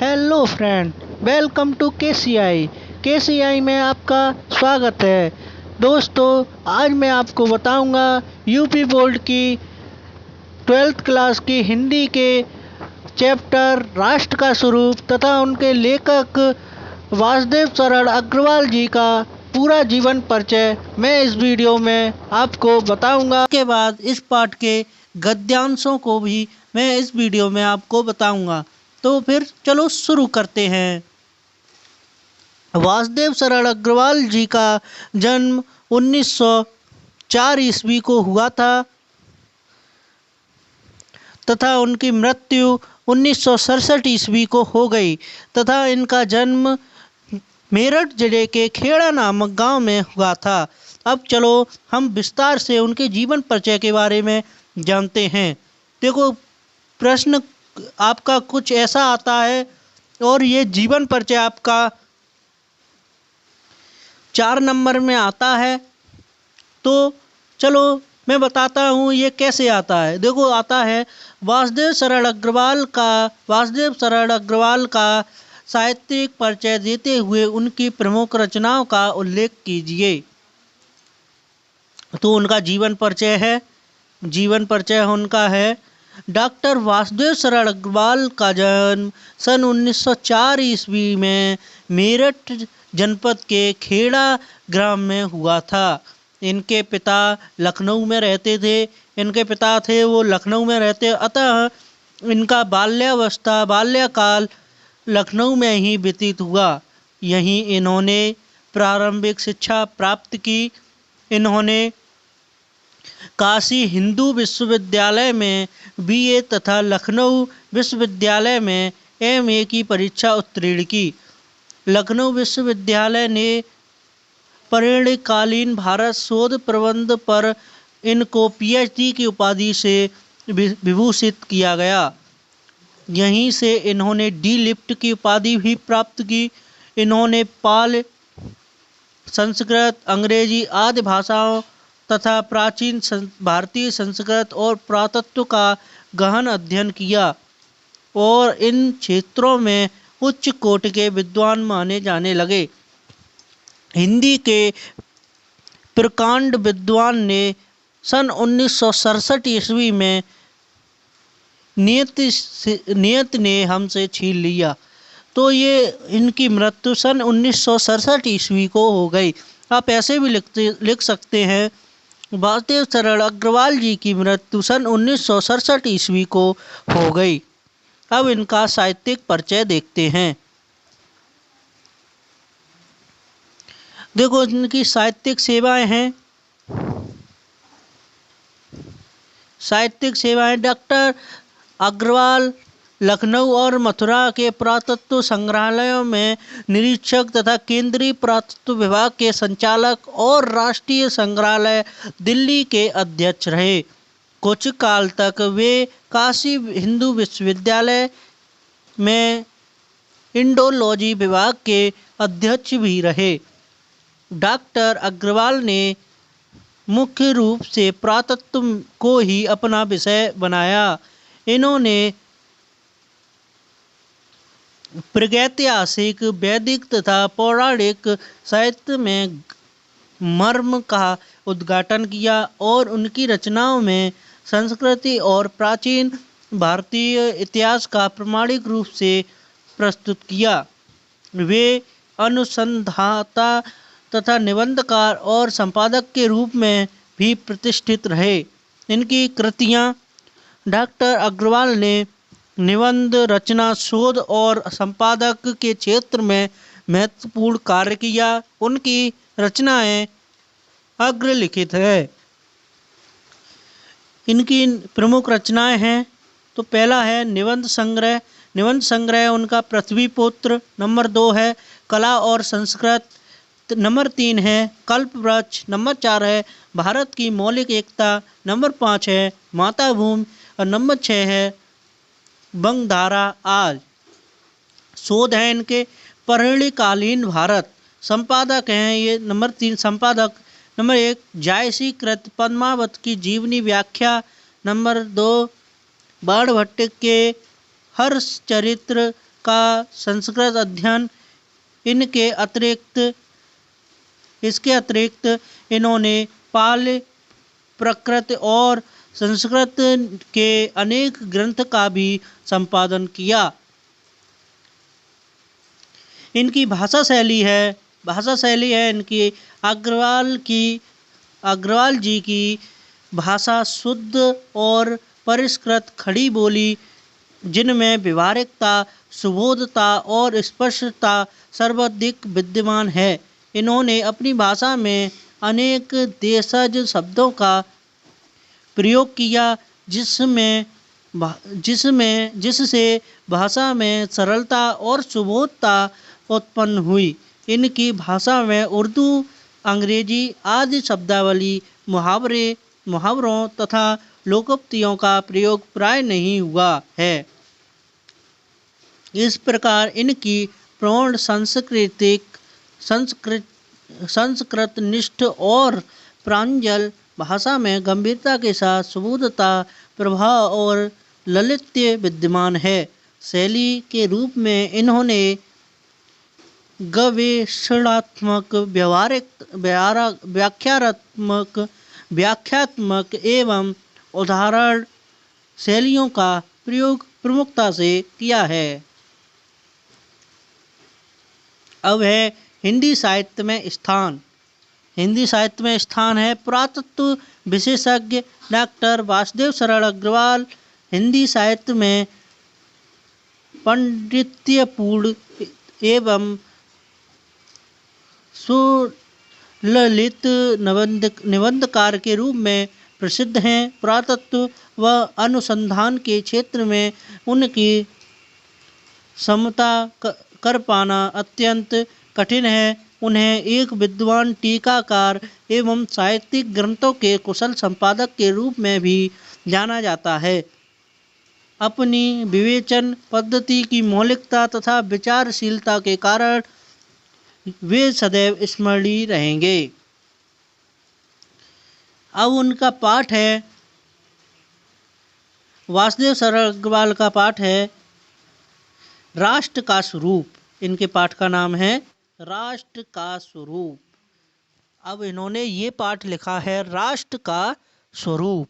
Hello friend, welcome to KCI में आपका स्वागत है। दोस्तों, आज मैं आपको बताऊंगा यूपी बोर्ड की 12th क्लास की हिंदी के चैप्टर राष्ट्र का स्वरूप तथा उनके लेखक वासुदेव शरण अग्रवाल जी का पूरा जीवन परिचय मैं इस वीडियो में आपको बताऊंगा। के बाद इस पाठ के गद्यांशों को भी मैं इस वीडियो में आपको बताऊंगा। तो फिर चलो शुरू करते हैं। वासुदेव शरण अग्रवाल जी का जन्म 1904 ईस्वी को हुआ था तथा उनकी मृत्यु 1967 ईस्वी को हो गई तथा इनका जन्म मेरठ जिले के खेड़ा नामक गांव में हुआ था। अब चलो हम विस्तार से उनके जीवन परिचय के बारे में जानते हैं। देखो, प्रश्न आपका कुछ ऐसा आता है और ये जीवन परिचय आपका 4 नंबर में आता है। तो चलो मैं बताता हूँ ये कैसे आता है। देखो, आता है वासुदेव शरण अग्रवाल का साहित्यिक परिचय देते हुए उनकी प्रमुख रचनाओं का उल्लेख कीजिए। तो उनका जीवन परिचय उनका है। डॉक्टर वासुदेव शरण अग्रवाल का जन्म सन 1904 ईस्वी में मेरठ जनपद के खेड़ा ग्राम में हुआ था। इनके पिता लखनऊ में रहते थे। अतः इनका बाल्यकाल लखनऊ में ही व्यतीत हुआ। यहीं इन्होंने प्रारंभिक शिक्षा प्राप्त की। इन्होंने काशी हिंदू विश्वविद्यालय में बीए तथा लखनऊ विश्वविद्यालय में एमए की परीक्षा उत्तीर्ण की। लखनऊ विश्वविद्यालय ने परिणयकालीन भारत शोध प्रबंध पर इनको पीएचडी की उपाधि से विभूषित किया गया। यहीं से इन्होंने डी लिफ्ट की उपाधि भी प्राप्त की। इन्होंने पाल, संस्कृत, अंग्रेजी आदि भाषाओं तथा प्राचीन भारतीय संस्कृत और पुरातत्व का गहन अध्ययन किया और इन क्षेत्रों में उच्च कोटि के विद्वान माने जाने लगे। हिंदी के प्रकांड विद्वान ने सन 1967 ईस्वी में नियति ने हमसे छीन लिया। तो ये इनकी मृत्यु सन 1967 ईस्वी को हो गई। आप ऐसे भी लिख सकते हैं, वासुदेव शरण अग्रवाल जी की मृत्यु सन 1967 ईस्वी को हो गई। अब इनका साहित्यिक परिचय देखते हैं। देखो, इनकी साहित्यिक सेवाएं डॉक्टर अग्रवाल लखनऊ और मथुरा के पुरातत्व संग्रहालयों में निरीक्षक तथा केंद्रीय पुरातत्व विभाग के संचालक और राष्ट्रीय संग्रहालय दिल्ली के अध्यक्ष रहे। कुछ काल तक वे काशी हिंदू विश्वविद्यालय में इंडोलॉजी विभाग के अध्यक्ष भी रहे। डॉक्टर अग्रवाल ने मुख्य रूप से पुरातत्व को ही अपना विषय बनाया। इन्होंने प्रागैतिहासिक, वैदिक तथा पौराणिक साहित्य में मर्म का उद्घाटन किया और उनकी रचनाओं में संस्कृति और प्राचीन भारतीय इतिहास का प्रामाणिक रूप से प्रस्तुत किया। वे अनुसंधाता तथा निबंधकार और संपादक के रूप में भी प्रतिष्ठित रहे। इनकी कृतियां डॉक्टर अग्रवाल ने निबंध रचना, शोध और संपादक के क्षेत्र में महत्वपूर्ण कार्य किया। उनकी रचनाएं अग्रलिखित है। इनकी प्रमुख रचनाएं हैं, तो पहला है निबंध संग्रह उनका पृथ्वीपुत्र। नंबर 2 है कला और संस्कृत। नंबर 3 है कल्पवृक्ष। नंबर 4 है भारत की मौलिक एकता। नंबर 5 है मातृभूमि और नंबर 6 है बंगधारा आज। शोध है इनके परिणयकालीन भारत। संपादक हैं ये नंबर 3 संपादक। नंबर 1 जायसी कृत पद्मावत की जीवनी व्याख्या। नंबर 2 बाणभट्ट के हर्ष चरित्र का संस्कृत अध्ययन। इसके अतिरिक्त इन्होंने पाली, प्राकृत और संस्कृत के अनेक ग्रंथ का भी संपादन किया। इनकी भाषा शैली है इनकी अग्रवाल जी की भाषा शुद्ध और परिष्कृत खड़ी बोली, जिनमें व्यवहारिकता, सुबोधता और स्पष्टता सर्वाधिक विद्यमान है। इन्होंने अपनी भाषा में अनेक देशज शब्दों का प्रयोग किया, जिससे भाषा में सरलता और सुबोधता उत्पन्न हुई। इनकी भाषा में उर्दू, अंग्रेजी आदि शब्दावली, मुहावरों तथा लोकोक्तियों का प्रयोग प्राय नहीं हुआ है। इस प्रकार इनकी प्रौढ़ संस्कृतनिष्ठ और प्रांजल भाषा में गंभीरता के साथ सुबोधता, प्रभाव और ललित्य विद्यमान है। शैली के रूप में इन्होंने गवेषणात्मक, व्याख्यात्मक एवं उदाहरण शैलियों का प्रयोग प्रमुखता से किया है। अब है हिंदी साहित्य में स्थान। हिंदी साहित्य में स्थान है पुरातत्व विशेषज्ञ डॉक्टर वासुदेव सरल अग्रवाल हिंदी साहित्य में पांडित्यपूर्ण एवं सुललित निबंधकार के रूप में प्रसिद्ध हैं। पुरातत्व व अनुसंधान के क्षेत्र में उनकी समता कर पाना अत्यंत कठिन है। उन्हें एक विद्वान टीकाकार एवं साहित्यिक ग्रंथों के कुशल संपादक के रूप में भी जाना जाता है। अपनी विवेचन पद्धति की मौलिकता तथा विचारशीलता के कारण वे सदैव स्मरणीय रहेंगे। अब उनका पाठ है, वासुदेव सरल अग्रवाल का पाठ है राष्ट्र का स्वरूप। इनके पाठ का नाम है राष्ट्र का स्वरूप। अब इन्होंने ये पाठ लिखा है राष्ट्र का स्वरूप।